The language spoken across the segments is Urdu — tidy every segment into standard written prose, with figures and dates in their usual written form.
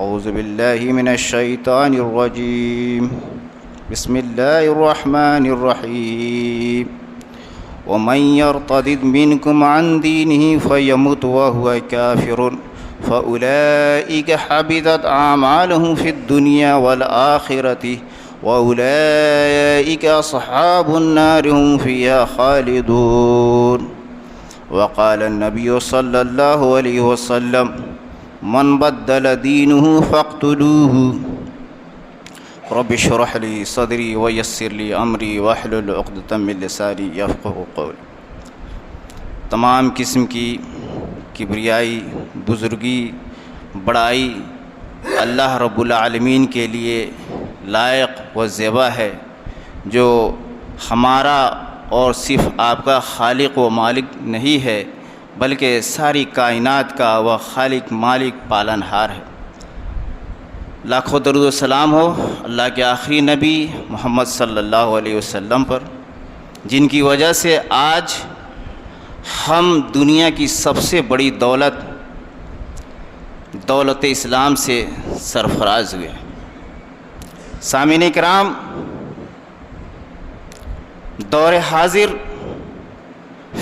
اعوذ باللہ من الشیطان الرجیم بسم اللہ الرحمن الرحیم ومن يرتد منكم عن دينه فيمت وهو كافر فأولئك حبطت أعمالهم في الدنيا والآخرة وأولئك أصحاب النار هم فيها خالدون وقال النبي صلى الله عليه وسلم من بدل دينه فاقتلوه رب اشرح لي صدري ويسر لي أمري واحلل عقدة من لساني يفقهوا قولي۔ تمام قسم کی کبریائی، بزرگی، بڑائی اللہ رب العالمین کے لیے لائق و زیبا ہے، جو ہمارا اور صرف آپ کا خالق و مالک نہیں ہے بلکہ ساری کائنات کا وہ خالق، مالک، پالنہار ہے۔ لاکھوں درود و سلام ہو اللہ کے آخری نبی محمد صلی اللہ علیہ وسلم پر، جن کی وجہ سے آج ہم دنیا کی سب سے بڑی دولت اسلام سے سرفراز ہوئے۔ سامعین کرام، دور حاضر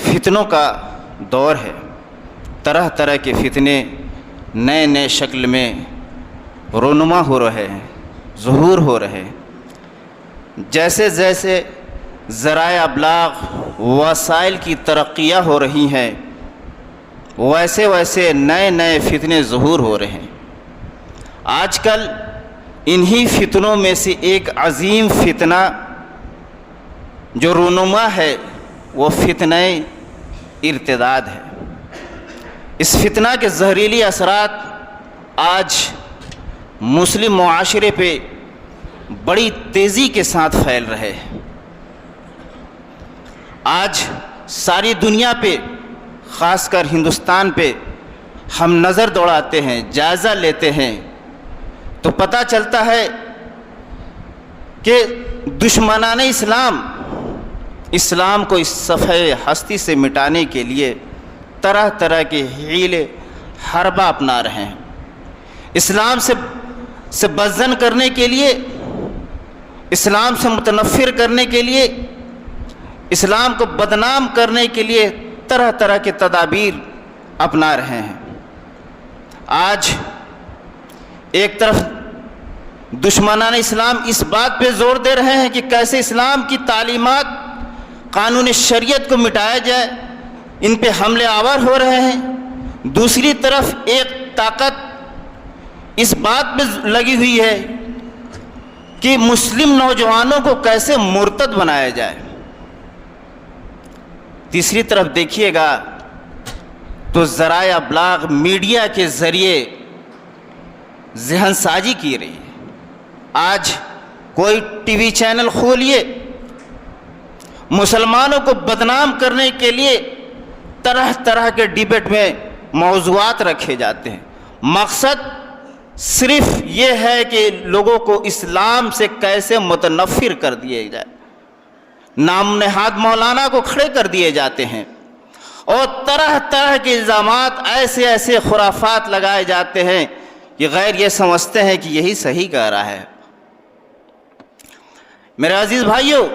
فتنوں کا دور ہے۔ طرح طرح کے فتنے نئے نئے شکل میں رونما ہو رہے ہیں، ظہور ہو رہے ہیں۔ جیسے جیسے ذرائع ابلاغ، وسائل کی ترقیاں ہو رہی ہیں، ویسے ویسے نئے نئے فتنے ظہور ہو رہے ہیں۔ آج کل انہی فتنوں میں سے ایک عظیم فتنہ جو رونما ہے وہ فتنہ ارتداد ہے۔ اس فتنہ کے زہریلی اثرات آج مسلم معاشرے پہ بڑی تیزی کے ساتھ پھیل رہے ہیں۔ آج ساری دنیا پہ، خاص کر ہندوستان پہ ہم نظر دوڑاتے ہیں، جائزہ لیتے ہیں تو پتہ چلتا ہے کہ دشمنان اسلام کو اس صفحہ ہستی سے مٹانے کے لیے طرح طرح کے حیلے حربہ اپنا رہے ہیں۔ اسلام سے بدظن کرنے کے لیے، اسلام سے متنفر کرنے کے لیے، اسلام کو بدنام کرنے کے لیے طرح طرح کے تدابیر اپنا رہے ہیں۔ آج ایک طرف دشمنان اسلام اس بات پہ زور دے رہے ہیں کہ کیسے اسلام کی تعلیمات، قانون شریعت کو مٹایا جائے، ان پہ حملے آور ہو رہے ہیں۔ دوسری طرف ایک طاقت اس بات پہ لگی ہوئی ہے کہ مسلم نوجوانوں کو کیسے مرتد بنایا جائے۔ تیسری طرف دیکھیے گا تو ذرائع ابلاغ، میڈیا کے ذریعے ذہن سازی کی رہی ہے۔ آج کوئی ٹی وی چینل کھولیے، مسلمانوں کو بدنام کرنے کے لیے طرح طرح کے ڈیبیٹ میں موضوعات رکھے جاتے ہیں۔ مقصد صرف یہ ہے کہ لوگوں کو اسلام سے کیسے متنفر کر دیا جائے۔ نام نہاد مولانا کو کھڑے کر دیے جاتے ہیں اور طرح طرح کے الزامات، ایسے خرافات لگائے جاتے ہیں کہ غیر یہ سمجھتے ہیں کہ یہی صحیح کہہ رہا ہے۔ میرے عزیز بھائیوں،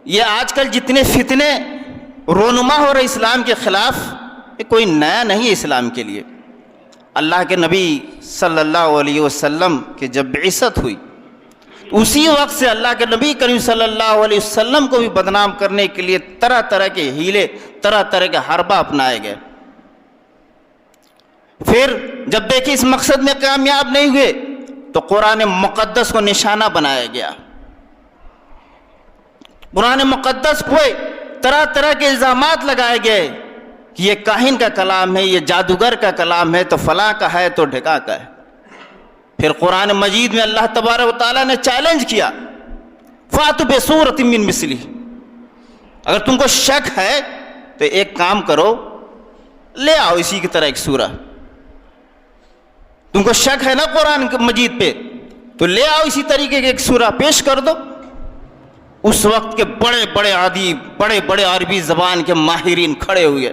یہ آج کل جتنے فتنے رونما ہو رہے اسلام کے خلاف، یہ کوئی نیا نہیں ہے اسلام کے لیے۔ اللہ کے نبی صلی اللہ علیہ وسلم کی جب بعثت ہوئی، اسی وقت سے اللہ کے نبی کریم صلی اللہ علیہ وسلم کو بھی بدنام کرنے کے لیے طرح طرح کے ہیلے، طرح طرح کے حربہ اپنائے گئے۔ پھر جب دیکھیں اس مقصد میں کامیاب نہیں ہوئے تو قرآن مقدس کو نشانہ بنایا گیا۔ قرآن مقدس پہ طرح طرح کے الزامات لگائے گئے کہ یہ کاہن کا کلام ہے، یہ جادوگر کا کلام ہے، تو فلاں کا ہے تو ڈھکا کا ہے۔ پھر قرآن مجید میں اللہ تبارک و تعالیٰ نے چیلنج کیا، فَأْتُوا بِسُورَةٍ مِّن مِّثْلِهِ، اگر تم کو شک ہے تو ایک کام کرو، لے آؤ اسی کی طرح ایک سورہ۔ تم کو شک ہے نا قرآن مجید پہ، تو لے آؤ اسی طریقے کے ایک سورہ پیش کر دو۔ اس وقت کے بڑے بڑے ادیب، بڑے بڑے عربی زبان کے ماہرین کھڑے ہوئے،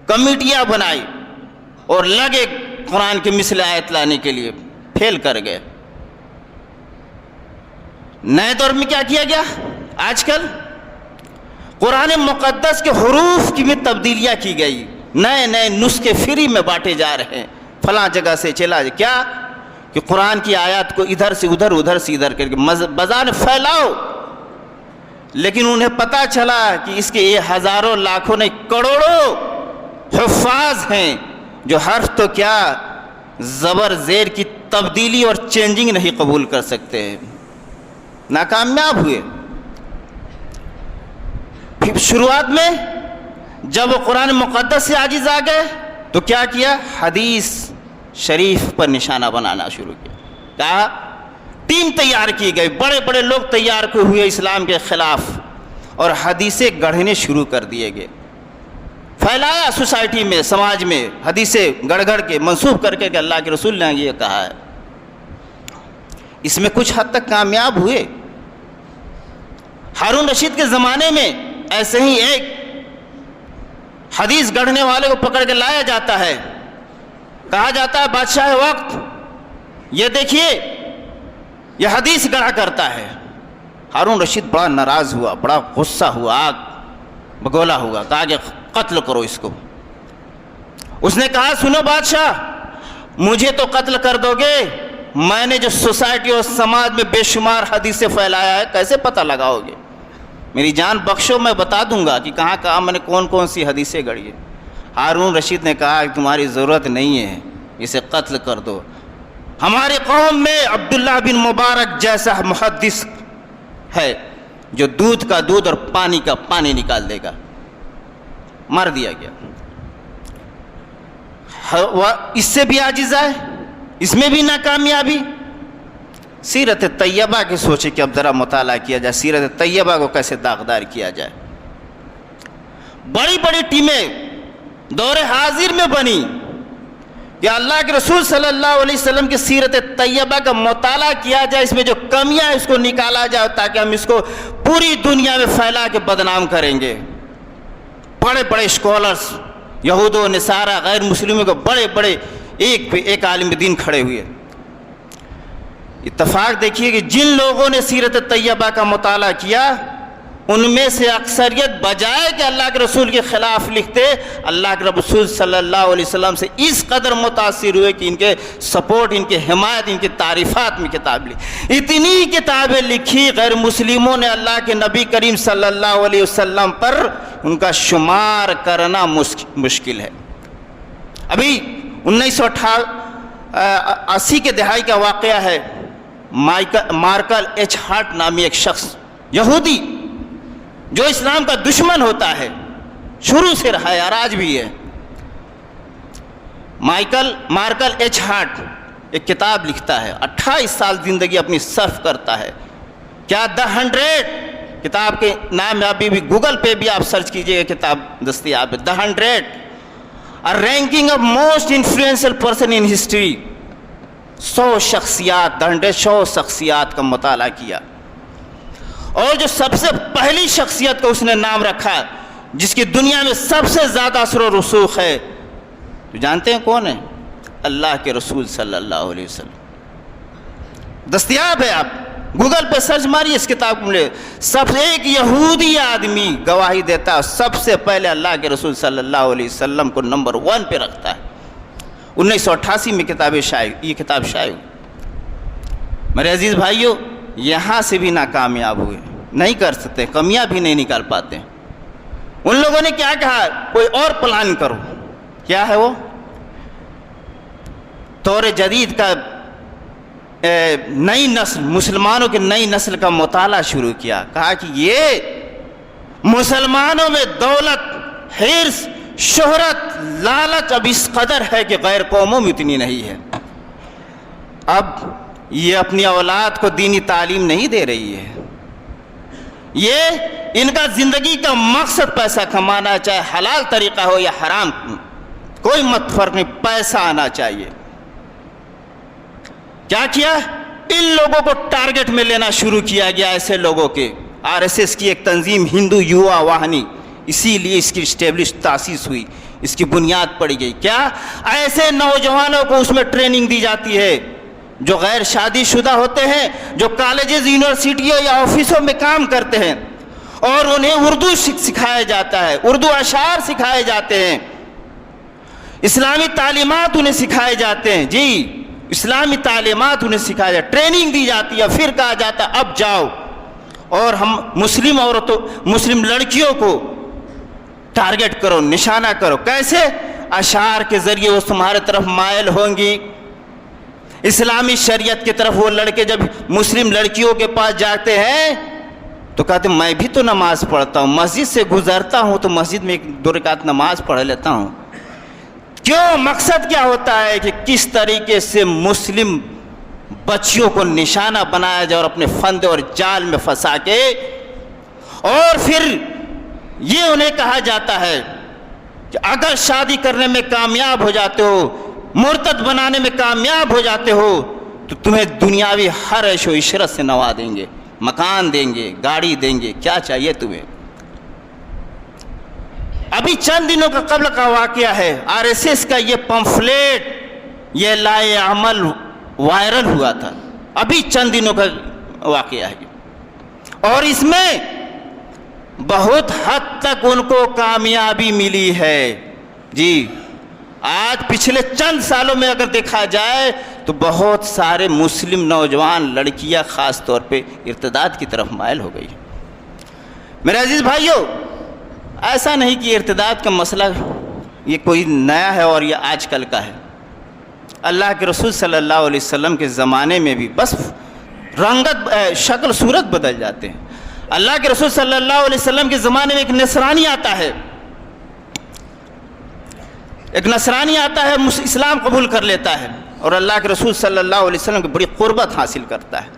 کمیٹیاں بنائی اور لگے قرآن کے مثل آیت لانے کے لیے۔ فیل کر گئے. نئے دور میں کیا کیا گیا؟ آج کل قرآن مقدس کے حروف کی بھی تبدیلیاں کی گئی، نئے نئے نسخے فری میں بانٹے جا رہے ہیں، فلاں جگہ سے چلا جائے. کیا کہ قرآن کی آیات کو ادھر سے ادھر، ادھر سے ادھر کر کے بازار پھیلاؤ. لیکن انہیں پتہ چلا کہ اس کے یہ ہزاروں لاکھوں نہیں کروڑوں حفاظ ہیں جو حرف تو کیا زبر زیر کی تبدیلی اور چینجنگ نہیں قبول کر سکتے. ناکامیاب ہوئے. پھر شروعات میں جب وہ قرآن مقدس سے عاجز آ گئے تو کیا کیا؟ حدیث شریف پر نشانہ بنانا شروع کیا. کہا ٹیم تیار کی گئی، بڑے بڑے لوگ تیار ہوئے اسلام کے خلاف، اور حدیثیں گڑھنے شروع کر دیے گئے. پھیلایا سوسائٹی میں، سماج میں، حدیثیں گڑھ گڑھ کے منسوب کر کے کہ اللہ کے رسول نے یہ کہا ہے. اس میں کچھ حد تک کامیاب ہوئے. ہارون رشید کے زمانے میں ایسے ہی ایک حدیث گڑھنے والے کو پکڑ کے لایا جاتا ہے. کہا جاتا ہے بادشاہ وقت یہ دیکھیے یہ حدیث گڑھا کرتا ہے. ہارون رشید بڑا ناراض ہوا، بڑا غصہ ہوا، آگ بگولا ہوا. کہا کہ قتل کرو اس کو. اس نے کہا سنو بادشاہ، مجھے تو قتل کر دو گے، میں نے جو سوسائٹی اور سماج میں بے شمار حدیثیں پھیلایا ہے کیسے پتہ لگاؤ گے؟ میری جان بخشو، میں بتا دوں گا کہ کہاں کہاں میں نے کون کون سی حدیثیں گڑھی ہیں. ہارون رشید نے کہا کہ تمہاری ضرورت نہیں ہے، اسے قتل کر دو. ہماری قوم میں عبداللہ بن مبارک جیسا محدث ہے جو دودھ کا دودھ اور پانی کا پانی نکال دے گا. مار دیا گیا. اس سے بھی عاجز ہے، اس میں بھی ناکامیابی. سیرت طیبہ کے سوچے کہ اب ذرا مطالعہ کیا جائے، سیرت طیبہ کو کیسے داغدار کیا جائے. بڑی بڑی ٹیمیں دور حاضر میں بنی کہ اللہ کے رسول صلی اللہ علیہ وسلم کی سیرت طیبہ کا مطالعہ کیا جائے، اس میں جو کمیاں ہیں اس کو نکالا جائے تاکہ ہم اس کو پوری دنیا میں پھیلا کے بدنام کریں گے. بڑے بڑے اسکالرس، یہود و نصارہ، غیر مسلموں کو بڑے بڑے ایک پہ ایک عالم دین کھڑے ہوئے. اتفاق دیکھیے کہ جن لوگوں نے سیرت طیبہ کا مطالعہ کیا ان میں سے اکثریت بجائے کہ اللہ کے رسول کے خلاف لکھتے، اللہ کے رسول صلی اللہ علیہ وسلم سے اس قدر متاثر ہوئے کہ ان کے سپورٹ، ان کے حمایت، ان کی تعریفات میں کتاب لکھی. اتنی کتابیں لکھی غیر مسلموں نے اللہ کے نبی کریم صلی اللہ علیہ وسلم پر، ان کا شمار کرنا مشکل ہے. ابھی 1980 کے دہائی کا واقعہ ہے. مارکل ایچ ہارٹ نامی ایک شخص یہودی جو اسلام کا دشمن ہوتا ہے، شروع سے رہا ہے اور آج بھی ہے. مارکل ایچ ہارٹ ایک کتاب لکھتا ہے، 28 سال زندگی اپنی صرف کرتا ہے. کیا The 100 کتاب کے نام ابھی بھی گوگل پہ بھی آپ سرچ کیجئے گا، کتاب دستیاب ہے. The 100 ranking of most influential person in history. 100 شخصیات، 100 شخصیات کا مطالعہ کیا، اور جو سب سے پہلی شخصیت کو اس نے نام رکھا جس کی دنیا میں سب سے زیادہ اثر و رسوخ ہے، تو جانتے ہیں کون ہے؟ اللہ کے رسول صلی اللہ علیہ وسلم. دستیاب ہے، آپ گوگل پہ سرچ ماریے اس کتاب کو ملے. سب سے ایک یہودی آدمی گواہی دیتا ہے سب سے پہلے اللہ کے رسول صلی اللہ علیہ وسلم کو نمبر 1 پہ رکھتا ہے. 1988 میں یہ کتاب شائع ہوئی. میرے عزیز بھائیوں، یہاں سے بھی ناکامیاب ہوئے، نہیں کر سکتے، کمیاں بھی نہیں نکال پاتے. ان لوگوں نے کیا کہا؟ کوئی اور پلان کرو. کیا ہے وہ؟ دور جدید کا نئی نسل، مسلمانوں کی نئی نسل کا مطالعہ شروع کیا. کہا کہ یہ مسلمانوں میں دولت، حرص، شہرت، لالچ اب اس قدر ہے کہ غیر قوموں میں اتنی نہیں ہے. اب یہ اپنی اولاد کو دینی تعلیم نہیں دے رہی ہے. یہ ان کا زندگی کا مقصد پیسہ کمانا، چاہے حلال طریقہ ہو یا حرام، کوئی مت فرق نہیں، پیسہ آنا چاہیے. کیا کیا؟ ان لوگوں کو ٹارگٹ میں لینا شروع کیا گیا. ایسے لوگوں کے RSS کی ایک تنظیم ہندو یوا واہنی، اسی لیے اس کی اسٹیبلش تاسیس ہوئی، اس کی بنیاد پڑی گئی. کیا؟ ایسے نوجوانوں کو اس میں ٹریننگ دی جاتی ہے جو غیر شادی شدہ ہوتے ہیں، جو کالجز، یونیورسٹیوں یا آفسوں میں کام کرتے ہیں، اور انہیں اردو سکھایا جاتا ہے، اردو اشعار سکھائے جاتے ہیں، اسلامی تعلیمات انہیں سکھائے جاتے ہیں، جی اسلامی تعلیمات انہیں سکھایا جاتا ہے، ٹریننگ دی جاتی ہے، پھر کہا جاتا ہے اب جاؤ اور ہم مسلم عورتوں، مسلم لڑکیوں کو ٹارگٹ کرو، نشانہ کرو۔ کیسے؟ اشعار کے ذریعے وہ تمہارے طرف مائل ہوں گی، اسلامی شریعت کی طرف۔ وہ لڑکے جب مسلم لڑکیوں کے پاس جاتے ہیں تو کہتے ہیں میں بھی تو نماز پڑھتا ہوں، مسجد سے گزرتا ہوں تو مسجد میں 2 رکعت نماز پڑھ لیتا ہوں۔ کیوں؟ مقصد کیا ہوتا ہے کہ کس طریقے سے مسلم بچیوں کو نشانہ بنایا جائے اور اپنے فندے اور جال میں پھنسا کے، اور پھر یہ انہیں کہا جاتا ہے کہ اگر شادی کرنے میں کامیاب ہو جاتے ہو، مرتد بنانے میں کامیاب ہو جاتے ہو تو تمہیں دنیاوی ہر عیش و عشرت سے نواز دیں گے، مکان دیں گے، گاڑی دیں گے، کیا چاہیے تمہیں۔ ابھی چند دنوں کا قبل کا واقعہ ہے، RSS کا یہ پمفلیٹ، یہ لائے عمل وائرل ہوا تھا، ابھی چند دنوں کا واقعہ ہے، اور اس میں بہت حد تک ان کو کامیابی ملی ہے۔ جی آج پچھلے چند سالوں میں اگر دیکھا جائے تو بہت سارے مسلم نوجوان لڑکیاں خاص طور پہ ارتداد کی طرف مائل ہو گئی۔ میرے عزیز بھائیوں، ایسا نہیں کہ ارتداد کا مسئلہ یہ کوئی نیا ہے اور یہ آج کل کا ہے۔ اللہ کے رسول صلی اللہ علیہ وسلم کے زمانے میں بھی بس رنگت، شکل صورت بدل جاتے ہیں۔ اللہ کے رسول صلی اللہ علیہ وسلم کے زمانے میں ایک نصرانی آتا ہے، اسلام قبول کر لیتا ہے اور اللہ کے رسول صلی اللہ علیہ وسلم کی بڑی قربت حاصل کرتا ہے۔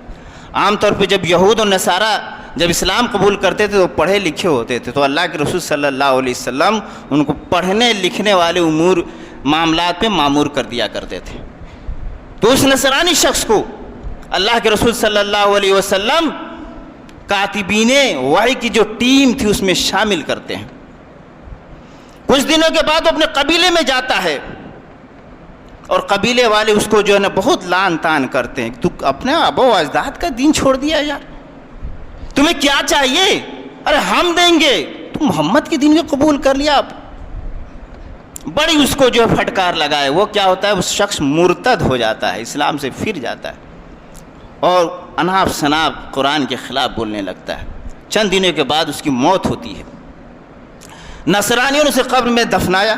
عام طور پہ جب یہود و نصارہ جب اسلام قبول کرتے تھے تو پڑھے لکھے ہوتے تھے، تو اللہ کے رسول صلی اللہ علیہ وسلم ان کو پڑھنے لکھنے والے امور معاملات پہ مامور کر دیا کرتے تھے۔ تو اس نصرانی شخص کو اللہ کے رسول صلی اللہ علیہ وسلم کاتبین وحی کی جو ٹیم تھی اس میں شامل کرتے ہیں۔ کچھ دنوں کے بعد اپنے قبیلے میں جاتا ہے اور قبیلے والے اس کو جو ہے نا بہت لان تان کرتے ہیں، تو اپنے آبا و اجداد کا دین چھوڑ دیا یار، تمہیں کیا چاہیے؟ ارے ہم دیں گے، تم محمد کے دین کو قبول کر لیا۔ بڑی اس کو جو پھٹکار لگائے، وہ کیا ہوتا ہے، اس شخص مرتد ہو جاتا ہے، اسلام سے پھر جاتا ہے اور اناپ شناپ قرآن کے خلاف بولنے لگتا ہے۔ چند دنوں کے بعد اس کی موت ہوتی ہے۔ نصرانیوں نے اسے قبر میں دفنایا۔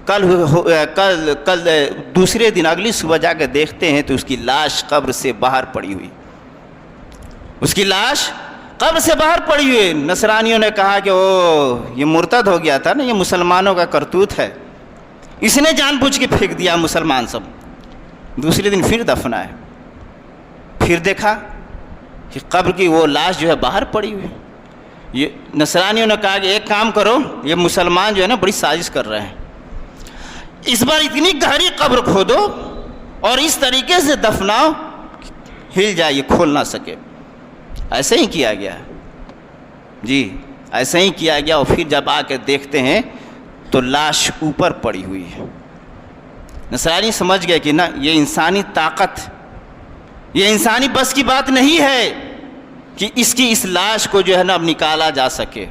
کل دوسرے دن اگلی صبح جا کے دیکھتے ہیں تو اس کی لاش قبر سے باہر پڑی ہوئی، اس کی لاش قبر سے باہر پڑی ہوئی۔ نصرانیوں نے کہا کہ یہ مرتد ہو گیا تھا نا، یہ مسلمانوں کا کرتوت ہے، اس نے جان بوجھ کے پھینک دیا مسلمان سب۔ دوسرے دن پھر دفنایا، پھر دیکھا کہ قبر کی وہ لاش جو ہے باہر پڑی ہوئی۔ یہ نصرانیوں نے کہا کہ ایک کام کرو، یہ مسلمان جو ہے نا بڑی سازش کر رہے ہیں، اس بار اتنی گہری قبر کھودو اور اس طریقے سے دفناؤ ہل جائے، یہ کھول نہ سکے۔ ایسے ہی کیا گیا، جی ایسے ہی کیا گیا، اور پھر جب آ کے دیکھتے ہیں تو لاش اوپر پڑی ہوئی ہے۔ نصرانی سمجھ گئے کہ نہ، یہ انسانی طاقت، یہ انسانی بس کی بات نہیں ہے کہ اس لاش کو جو ہے نا اب نکالا جا سکے۔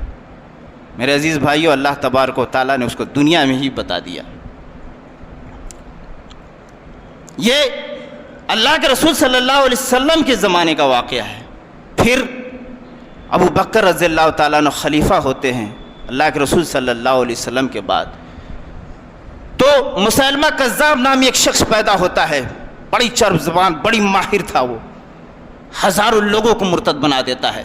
میرے عزیز بھائیو، اللہ تبارک و تعالیٰ نے اس کو دنیا میں ہی بتا دیا۔ یہ اللہ کے رسول صلی اللہ علیہ وسلم کے زمانے کا واقعہ ہے۔ پھر ابو بکر رضی اللہ تعالیٰ عنہ خلیفہ ہوتے ہیں اللہ کے رسول صلی اللہ علیہ وسلم کے بعد۔ تو مسیلمہ کذاب نامی ایک شخص پیدا ہوتا ہے، بڑی چرب زبان، بڑی ماہر تھا، وہ ہزاروں لوگوں کو مرتد بنا دیتا ہے۔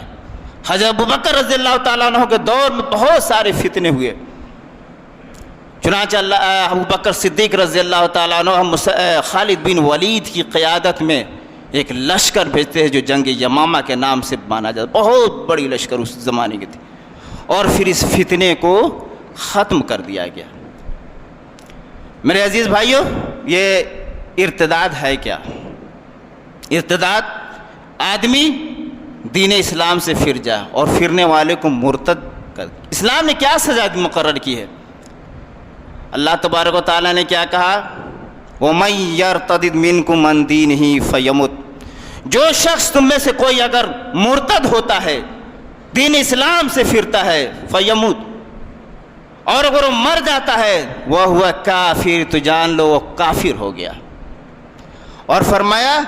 حضرت ابو بکر رضی اللہ تعالیٰ عنہ کے دور میں بہت سارے فتنے ہوئے، چنانچہ ابو بکر صدیق رضی اللہ تعالیٰ عنہ خالد بن ولید کی قیادت میں ایک لشکر بھیجتے ہیں جو جنگ یمامہ کے نام سے مانا جاتا، بہت بڑی لشکر اس زمانے کی تھی، اور پھر اس فتنے کو ختم کر دیا گیا۔ میرے عزیز بھائیو، یہ ارتداد ہے کیا؟ ارتداد آدمی دین اسلام سے پھر جائے اور پھرنے والے کو مرتد کر۔ اسلام نے کیا سزا مقرر کی ہے؟ اللہ تبارک و تعالیٰ نے کیا کہا؟ وَمَن يَرْتَدِدْ مِنْكُمْ عَنْ دِينِهِ فَيَمُتْ، جو شخص تم میں سے کوئی اگر مرتد ہوتا ہے، دین اسلام سے پھرتا ہے، فیموت، اور اگر وہ مر جاتا ہے، وہ ہوا کافر، تو جان لو وہ کافر ہو گیا۔ اور فرمایا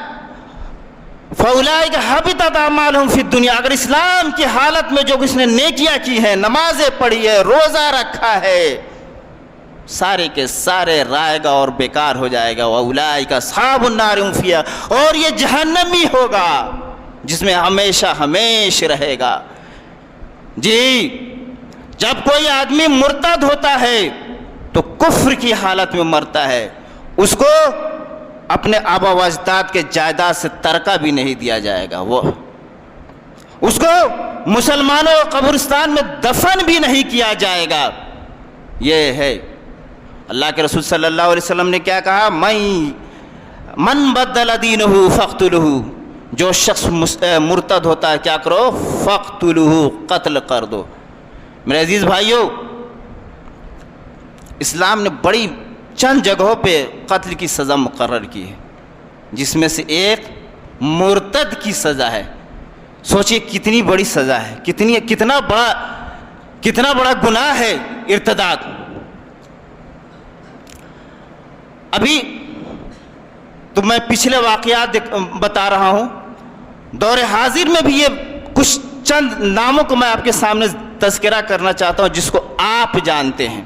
فَأُولَٰئِكَ حَبِطَتْ أَعْمَالُهُمْ فِي الدُّنْيَا، اگر اسلام کی حالت میں جو کس نے نیکیاں کی ہیں، نمازیں پڑھی ہے، روزہ رکھا ہے، سارے کے سارے رائے گا اور بیکار ہو جائے گا۔ وَأُولَٰئِكَ أَصْحَابُ النَّارِ هُمْ فِيهَا، اور یہ جہنمی ہوگا جس میں ہمیشہ ہمیشہ رہے گا۔ جی، جب کوئی آدمی مرتد ہوتا ہے تو کفر کی حالت میں مرتا ہے، اس کو اپنے آبا و اجداد کے جائیداد سے ترکہ بھی نہیں دیا جائے گا، وہ اس کو مسلمانوں قبرستان میں دفن بھی نہیں کیا جائے گا۔ یہ ہے اللہ کے رسول صلی اللہ علیہ وسلم نے کیا کہا، من بدل دینہ فاقتلہ، جو شخص مرتد ہوتا ہے کیا کرو، فاقتلہ، قتل کر دو۔ میرے عزیز بھائیوں، اسلام نے بڑی چند جگہوں پہ قتل کی سزا مقرر کی ہے، جس میں سے ایک مرتد کی سزا ہے۔ سوچئے کتنی بڑی سزا ہے، کتنا بڑا گناہ ہے ارتداد۔ ابھی تو میں پچھلے واقعات بتا رہا ہوں، دور حاضر میں بھی یہ کچھ چند ناموں کو میں آپ کے سامنے تذکرہ کرنا چاہتا ہوں جس کو آپ جانتے ہیں۔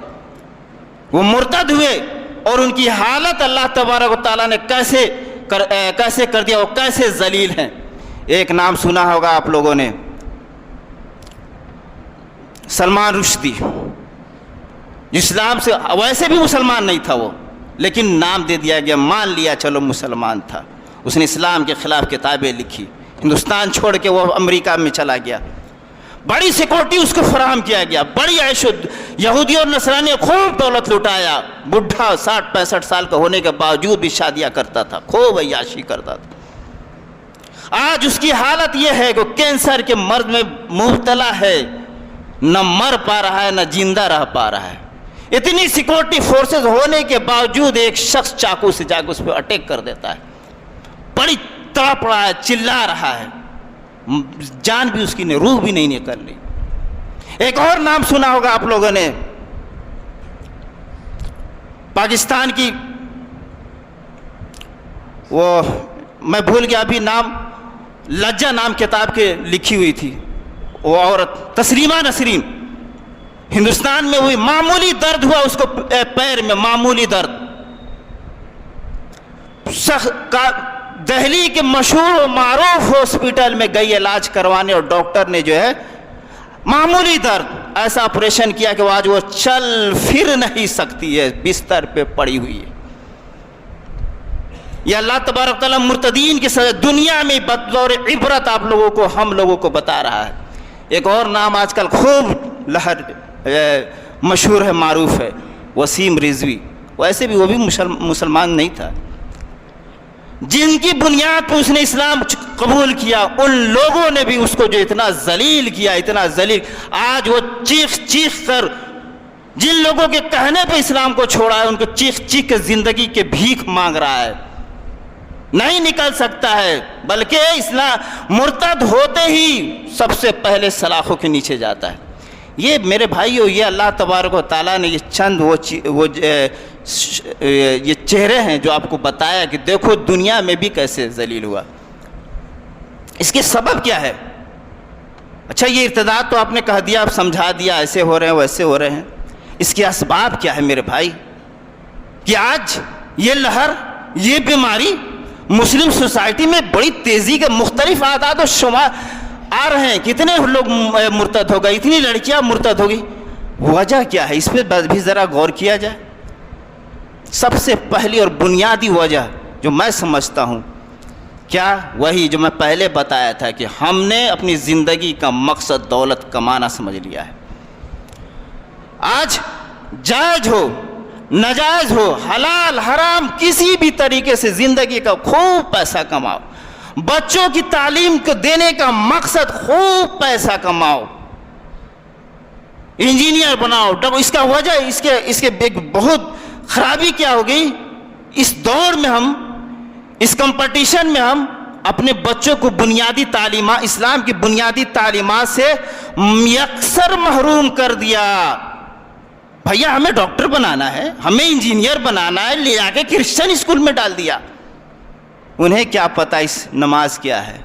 وہ مرتد ہوئے اور ان کی حالت اللہ تبارک و تعالیٰ نے کیسے کر دیا، وہ کیسے ذلیل ہیں۔ ایک نام سنا ہوگا آپ لوگوں نے، سلمان رشدی۔ اسلام سے ویسے بھی مسلمان نہیں تھا وہ، لیکن نام دے دیا گیا، مان لیا چلو مسلمان تھا۔ اس نے اسلام کے خلاف کتابیں لکھی، ہندوستان چھوڑ کے وہ امریکہ میں چلا گیا، بڑی سیکورٹی اس کو فراہم کیا گیا، بڑی عیش یہودی اور نصرانی خوب دولت لٹایا، بڈھا 60-65 سال کا ہونے کے باوجود بھی شادیاں کرتا تھا، خوب عیاشی کرتا تھا۔ آج اس کی حالت یہ ہے کہ کینسر کے مرض میں مبتلا ہے، نہ مر پا رہا ہے نہ زندہ رہ پا رہا ہے۔ اتنی سیکورٹی فورسز ہونے کے باوجود ایک شخص چاقو سے جا کے اس پہ اٹیک کر دیتا ہے، بڑی تڑپ رہا ہے، چلا رہا ہے، جان بھی اس کی روح بھی نہیں نکل رہی۔ ایک اور نام سنا ہوگا آپ لوگوں نے، پاکستان کی، وہ میں بھول گیا ابھی نام، لجہ نام کتاب کے لکھی ہوئی تھی وہ عورت، تسلیمہ نسرین۔ ہندوستان میں ہوئی، معمولی درد ہوا اس کو پیر میں، معمولی درد، دہلی کے مشہور و معروف ہاسپٹل میں گئی علاج کروانے، اور ڈاکٹر نے جو ہے معمولی درد ایسا آپریشن کیا کہ آج وہ چل پھر نہیں سکتی ہے، بستر پہ پڑی ہوئی ہے۔ یہ اللہ تبارک تعالیٰ مرتدین کی سزا دنیا میں بطور عبرت آپ لوگوں کو، ہم لوگوں کو بتا رہا ہے۔ ایک اور نام آج کل خوب مشہور ہے، معروف ہے، وسیم رضوی۔ ویسے بھی وہ بھی مسلمان نہیں تھا، جن کی بنیاد پر اس نے اسلام قبول کیا، ان لوگوں نے بھی اس کو جو اتنا ذلیل کیا، اتنا ذلیل، آج وہ چیخ چیخ کر، جن لوگوں کے کہنے پہ اسلام کو چھوڑا ہے، ان کو چیخ چیخ کے زندگی کے بھیک مانگ رہا ہے، نہیں نکل سکتا ہے، بلکہ اسلام مرتد ہوتے ہی سب سے پہلے سلاخوں کے نیچے جاتا ہے۔ یہ میرے بھائیو، یہ اللہ تبارک و تعالیٰ نے یہ چند یہ چہرے ہیں جو آپ کو بتایا کہ دیکھو دنیا میں بھی کیسے ذلیل ہوا۔ اس کے سبب کیا ہے؟ اچھا، یہ ارتداد تو آپ نے کہہ دیا، آپ سمجھا دیا، ایسے ہو رہے ہیں ویسے ہو رہے ہیں۔ اس کے اسباب کیا ہے میرے بھائی؟ کہ آج یہ لہر، یہ بیماری مسلم سوسائٹی میں بڑی تیزی کے مختلف اعداد و شمار آ رہے ہیں۔ کتنے لوگ مرتد ہو گئے، اتنی لڑکیاں مرتد ہو گئی، وجہ کیا ہے؟ اس پہ بھی ذرا غور کیا جائے۔ سب سے پہلی اور بنیادی وجہ جو میں سمجھتا ہوں، کیا؟ وہی جو میں پہلے بتایا تھا کہ ہم نے اپنی زندگی کا مقصد دولت کمانا سمجھ لیا ہے۔ آج جائز ہو، ناجائز ہو، حلال حرام، کسی بھی طریقے سے زندگی کا خوب پیسہ کماؤ، بچوں کی تعلیم کو دینے کا مقصد خوب پیسہ کماؤ، انجینئر بناؤ۔ اس کا وجہ، اس کے ایک بہت خرابی کیا ہو گئی؟ اس دوڑ میں ہم، اس کمپٹیشن میں ہم اپنے بچوں کو بنیادی تعلیمات، اسلام کی بنیادی تعلیمات سے یکسر محروم کر دیا. بھیا ہمیں ڈاکٹر بنانا ہے، ہمیں انجینئر بنانا ہے، لے جا کے کرسچن اسکول میں ڈال دیا. انہیں کیا پتا اس نماز کیا ہے،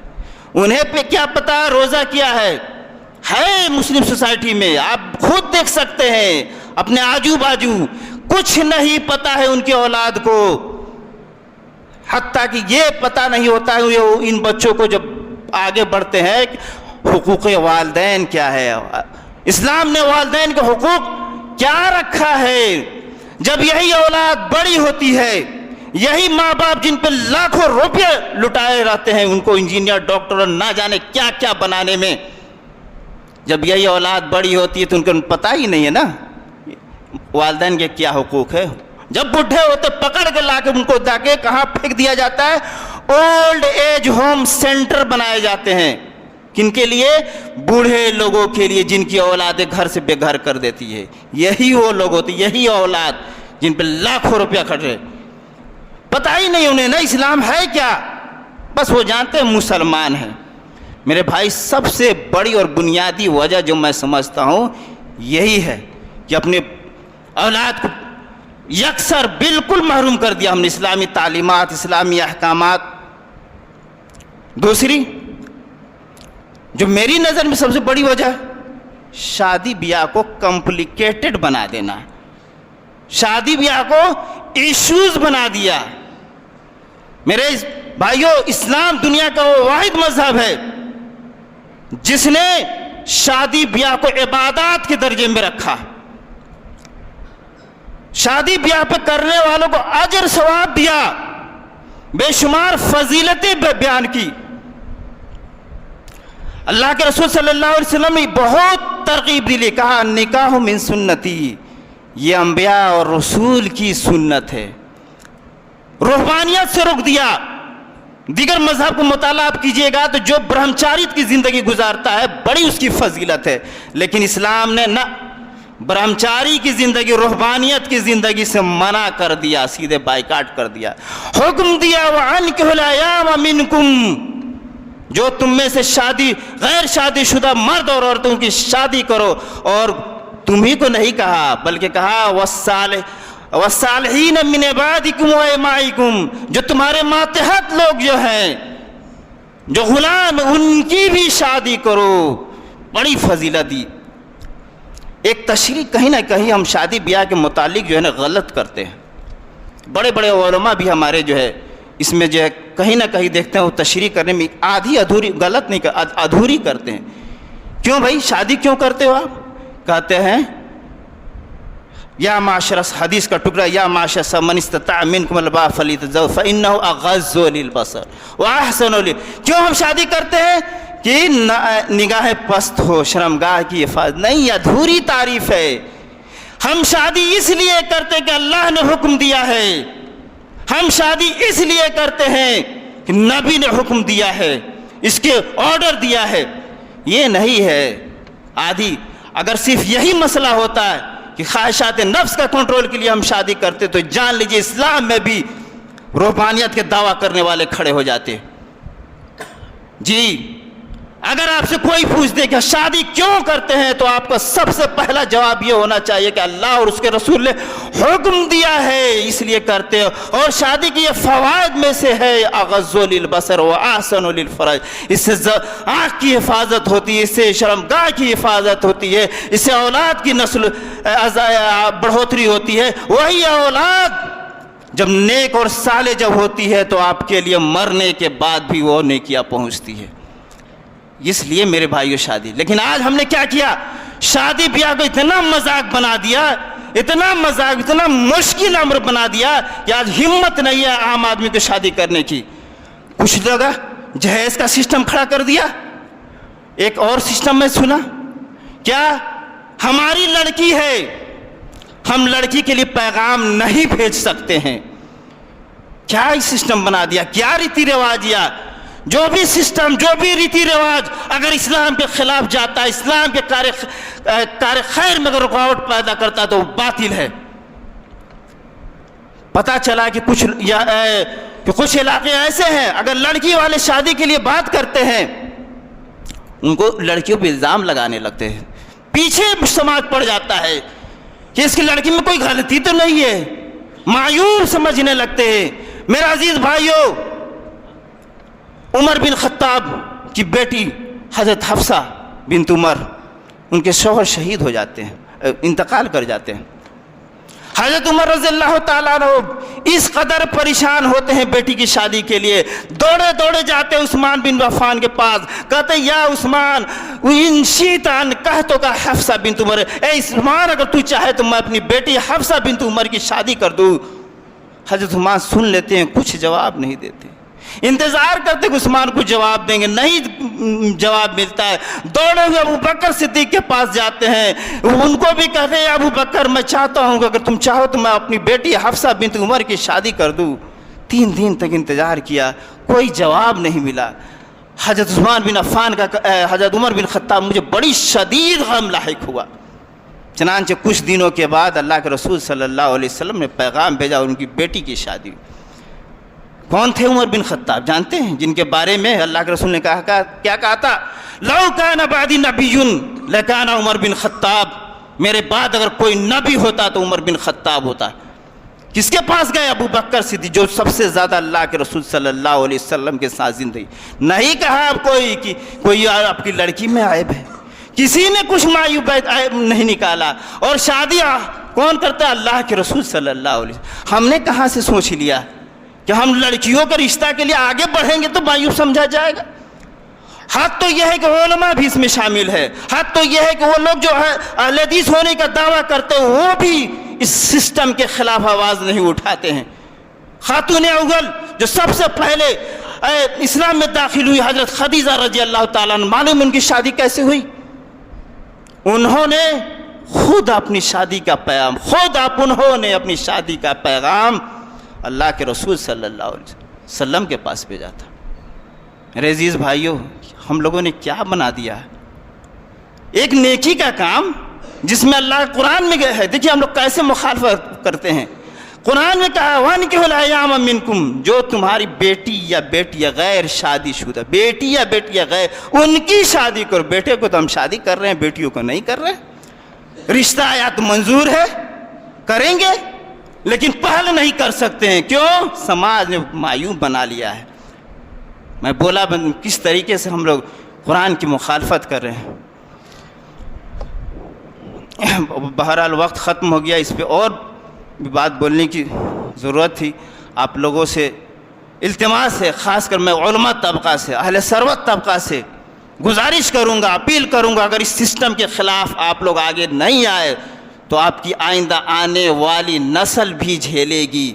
انہیں پہ کیا پتا روزہ کیا ہے. مسلم سوسائٹی میں آپ خود دیکھ سکتے ہیں، اپنے آجو باجو کچھ نہیں پتا ہے ان کی اولاد کو. حتیٰ کہ یہ پتا نہیں ہوتا ہے ان بچوں کو جب آگے بڑھتے ہیں حقوق والدین کیا ہے، اسلام نے والدین کے حقوق کیا رکھا ہے. جب یہی اولاد بڑی ہوتی ہے، یہی ماں باپ جن پہ لاکھوں روپے لٹائے رہتے ہیں ان کو انجینئر، ڈاکٹر اور نہ جانے کیا کیا بنانے میں، جب یہی اولاد بڑی ہوتی ہے تو ان کو پتہ ہی نہیں ہے نا والدین کے کیا حقوق ہے. جب بڈھے ہوتے پکڑ کے لا کے ان کو جا کے کہاں پھینک دیا جاتا ہے، اولڈ ایج ہوم سینٹر بنائے جاتے ہیں. کن کے لیے؟ بوڑھے لوگوں کے لیے جن کی اولادیں گھر سے بے گھر کر دیتی ہے. یہی وہ لوگ ہوتے، یہی اولاد جن پہ لاکھوں روپیہ خرچ ہے. پتہ ہی نہیں انہیں نا اسلام ہے کیا، بس وہ جانتے ہیں مسلمان ہیں. میرے بھائی سب سے بڑی اور بنیادی وجہ جو میں سمجھتا ہوں یہی ہے کہ اپنے اولاد کو یکسر بالکل محروم کر دیا ہم نے اسلامی تعلیمات، اسلامی احکامات. دوسری جو میری نظر میں سب سے بڑی وجہ ہے، شادی بیاہ کو کمپلیکیٹڈ بنا دینا، شادی بیاہ کو ایشوز بنا دیا. میرے بھائیوں، اسلام دنیا کا وہ واحد مذہب ہے جس نے شادی بیاہ کو عبادات کے درجے میں رکھا. شادی بیاہ پہ کرنے والوں کو اجر ثواب دیا، بے شمار فضیلتیں بیان کی. اللہ کے رسول صلی اللہ علیہ وسلم نے بہت ترغیب دی، کہا نکاح من سنتی، یہ انبیاء اور رسول کی سنت ہے. روحانیت سے روک دیا. دیگر مذہب کو مطالعہ آپ کیجئے گا تو جو برہمچاریت کی زندگی گزارتا ہے بڑی اس کی فضیلت ہے، لیکن اسلام نے نہ برہمچاری کی زندگی، روحانیت کی زندگی سے منع کر دیا، سیدھے بائیکاٹ کر دیا. حکم دیا وَأَنكِحُوا الْأَيَامَ مِنكُمْ، جو تم میں سے غیر شادی شدہ مرد اور عورتوں کی شادی کرو. اور تمہیں کو نہیں کہا بلکہ کہا وَالصَّالِحِينَ مِنْ عِبَادِكُمْ وَإِمَائِكُمْ، جو تمہارے ماتحت لوگ جو ہیں، جو غلام، ان کی بھی شادی کرو. بڑی فضیلت دی. ایک تشریح کہیں نہ کہیں ہم شادی بیاہ کے متعلق جو ہے نا غلط کرتے ہیں. بڑے بڑے علماء بھی ہمارے جو ہے اس میں جو ہے کہیں نہ کہیں دیکھتے ہیں وہ تشریح کرنے میں آدھی ادھوری، غلط نہیں ادھوری کرتے ہیں. کیوں بھائی شادی کیوں کرتے ہو آپ؟ کہتے ہیں یا معاشر، حدیث کا ٹکڑا، یا معاشر من استطاع منکم الباء فلیتزوج فانہ اغض للبصر واحسن کیوں ہم شادی کرتے ہیں؟ کہ نگاہ پست ہو، شرمگاہ کی حفاظت. نہیں، ادھوری تعریف ہے. ہم شادی اس لیے کرتے کہ اللہ نے حکم دیا ہے، ہم شادی اس لیے کرتے ہیں کہ نبی نے حکم دیا ہے، اس کے آرڈر دیا ہے. یہ نہیں ہے آدھی. اگر صرف یہی مسئلہ ہوتا ہے کہ خواہشات نفس کا کنٹرول کے لیے ہم شادی کرتے تو جان لیجئے اسلام میں بھی روحانیت کے دعویٰ کرنے والے کھڑے ہو جاتے. جی اگر آپ سے کوئی پوچھ دے کہ شادی کیوں کرتے ہیں تو آپ کا سب سے پہلا جواب یہ ہونا چاہیے کہ اللہ اور اس کے رسول نے حکم دیا ہے اس لیے کرتے ہیں. اور شادی کی یہ فوائد میں سے ہے اغض للبصر واحسن للفرج، اس سے آنکھ کی حفاظت ہوتی ہے، اس سے شرمگاہ کی حفاظت ہوتی ہے، اس سے اولاد کی نسل بڑھوتری ہوتی ہے. وہی اولاد جب نیک اور صالح جب ہوتی ہے تو آپ کے لیے مرنے کے بعد بھی وہ نیکیاں پہنچتی ہے. اس لیے میرے بھائیو شادی. لیکن آج ہم نے کیا کیا؟ شادی بیاہ کو اتنا مذاق بنا دیا، اتنا مذاق، اتنا مشکل امر بنا دیا کہ آج ہمت نہیں ہے عام آدمی کو شادی کرنے کی. کچھ لوگ جہیز کا سسٹم کھڑا کر دیا. ایک اور سسٹم میں سنا، کیا ہماری لڑکی ہے، ہم لڑکی کے لیے پیغام نہیں بھیج سکتے ہیں. کیا ہی سسٹم بنا دیا، کیا ریتی رواج. یا جو بھی سسٹم، جو بھی ریتی رواج اگر اسلام کے خلاف جاتا ہے، اسلام کے کار خیر میں اگر رکاوٹ پیدا کرتا ہے تو وہ باطل ہے. پتہ چلا کہ کچھ علاقے ایسے ہیں اگر لڑکی والے شادی کے لیے بات کرتے ہیں ان کو لڑکیوں پہ الزام لگانے لگتے ہیں، پیچھے سماج پڑ جاتا ہے کہ اس کی لڑکی میں کوئی غلطی تو نہیں ہے، معیوب سمجھنے لگتے ہیں۔ میرا عزیز بھائیو، عمر بن خطاب کی بیٹی حضرت حفصہ بنت عمر، ان کے شوہر شہید ہو جاتے ہیں، انتقال کر جاتے ہیں۔ حضرت عمر رضی اللہ تعالیٰ عنہ اس قدر پریشان ہوتے ہیں بیٹی کی شادی کے لیے، دوڑے دوڑے جاتے عثمان بن عفان کے پاس، کہتے یا عثمان ان شئت ان کہتک حفصہ بنت عمر، اے عثمان اگر تو چاہے تو میں اپنی بیٹی حفصہ بنت عمر کی شادی کر دوں۔ حضرت عثمان سن لیتے ہیں، کچھ جواب نہیں دیتے، انتظار کرتے کہ عثمان کو جواب دیں گے، نہیں جواب ملتا ہے۔ دوڑے ہوئے ابو بکر صدیق کے پاس جاتے ہیں، ان کو بھی کہتے ہیں ابو بکر میں چاہتا ہوں کہ اگر تم چاہو تو میں اپنی بیٹی حفصہ بنت عمر کی شادی کر دوں۔ 3 دن تک انتظار کیا، کوئی جواب نہیں ملا۔ حضرت عثمان بن عفان کا حضرت عمر بن خطاب مجھے بڑی شدید غم لاحق ہوا۔ چنانچہ کچھ دنوں کے بعد اللہ کے رسول صلی اللہ علیہ وسلم نے پیغام بھیجا اور ان کی بیٹی کی شادی ہوئی۔ کون تھے عمر بن خطاب جانتے ہیں؟ جن کے بارے میں اللہ کے رسول نے کیا کہا تھا؟ لو کان بعدی نبی لکان عمر بن خطاب، میرے بعد اگر کوئی نبی ہوتا تو عمر بن خطاب ہوتا۔ کس کے پاس گئے؟ ابو بکر صدیق، جو سب سے زیادہ اللہ کے رسول صلی اللہ علیہ وسلم کے ساتھ زندگی۔ نہیں کہا اب کوئی آپ کی لڑکی میں عیب ہے، کسی نے کچھ معیوب نہیں نکالا، اور شادی کون کرتا ہے؟ اللہ کے رسول صلی اللہ علیہ وسلم۔ ہم نے کہاں سے سوچ لیا کہ ہم لڑکیوں کے رشتہ کے لیے آگے بڑھیں گے تو معیوب سمجھا جائے گا؟ حق تو یہ ہے کہ علماء بھی اس میں شامل ہے، حق تو یہ ہے کہ وہ لوگ جو ہے اہل حدیث ہونے کا دعویٰ کرتے ہیں وہ بھی اس سسٹم کے خلاف آواز نہیں اٹھاتے ہیں۔ خاتون اول جو سب سے پہلے اسلام میں داخل ہوئی، حضرت خدیجہ رضی اللہ تعالیٰ عنہ، معلوم ان کی شادی کیسے ہوئی؟ انہوں نے خود اپنی شادی کا پیغام، انہوں نے اپنی شادی کا پیغام اللہ کے رسول صلی اللہ علیہ وسلم کے پاس بھیجا تھا۔ میرے عزیز بھائیوں، ہم لوگوں نے کیا بنا دیا ہے؟ ایک نیکی کا کام جس میں اللہ قرآن میں گئے ہے، دیکھیے ہم لوگ کیسے مخالفت کرتے ہیں۔ قرآن میں کہا وَانكِحُوا الْأَيَامَ مِنكُمْ، جو تمہاری بیٹی یا بیٹی یا غیر شادی شدہ، بیٹی یا بیٹی یا غیر، ان کی شادی کرو۔ بیٹے کو تو ہم شادی کر رہے ہیں، بیٹیوں کو نہیں کر رہے۔ رشتہ آیات منظور ہے، کریں گے، لیکن پہل نہیں کر سکتے ہیں۔ کیوں؟ سماج نے معیوب بنا لیا ہے۔ میں بولا کس طریقے سے ہم لوگ قرآن کی مخالفت کر رہے ہیں۔ بہرحال وقت ختم ہو گیا، اس پہ اور بھی بات بولنے کی ضرورت تھی۔ آپ لوگوں سے التماس ہے، خاص کر میں علماء طبقہ سے، اہل ثروت طبقہ سے گزارش کروں گا، اپیل کروں گا، اگر اس سسٹم کے خلاف آپ لوگ آگے نہیں آئے تو آپ کی آئندہ آنے والی نسل بھی جھیلے گی۔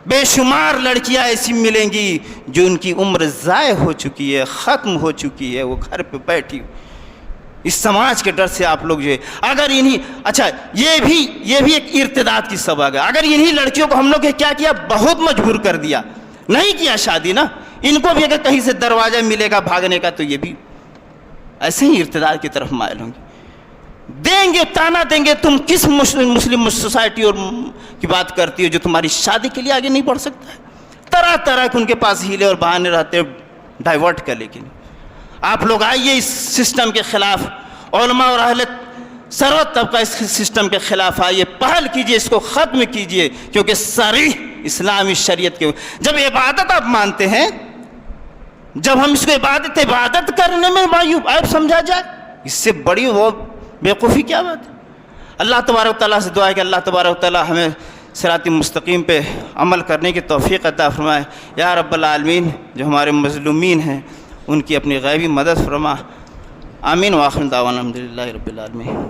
بے شمار لڑکیاں ایسی ملیں گی جو ان کی عمر ضائع ہو چکی ہے، ختم ہو چکی ہے، وہ گھر پہ بیٹھی۔ اس سماج کے ڈر سے آپ لوگ جو ہے اگر اچھا یہ بھی ایک ارتداد کی سبب ہے۔ اگر انہی لڑکیوں کو ہم لوگ کیا کیا؟ بہت مجبور کر دیا، نہیں کیا شادی نا، ان کو بھی اگر کہیں سے دروازہ ملے گا بھاگنے کا تو یہ بھی ایسے ہی ارتداد کی طرف مائل ہوں گے، دیں گے، تانا دیں گے، تم کس مسلم سوسائٹی اور کی بات کرتی ہو جو تمہاری شادی کے لیے آگے نہیں بڑھ سکتا ہے؟ طرح طرح کے ان کے پاس ہیلے اور بہانے رہتے ڈائیورٹ کر۔ لیکن آپ لوگ آئیے اس سسٹم کے خلاف، علماء اور اہل ثروت طبقہ اس سسٹم کے خلاف آئیے، پہل کیجئے، اس کو ختم کیجئے، کیونکہ صریح اسلامی شریعت کے جب عبادت آپ مانتے ہیں، جب ہم اس کو عبادت کرنے میں معیوب عیب سمجھا جائے، اس سے بڑی وہ بیوقوفی کیا بات ہے؟ اللہ تبارک و تعالیٰ سے دعا ہے کہ اللہ تبارک و تعالیٰ ہمیں صراط مستقیم پہ عمل کرنے کی توفیق عطا فرمائے۔ یا رب العالمین، جو ہمارے مظلومین ہیں ان کی اپنی غیبی مدد فرما۔ آمین۔ وآخر دعوانا الحمدللہ رب العالمین۔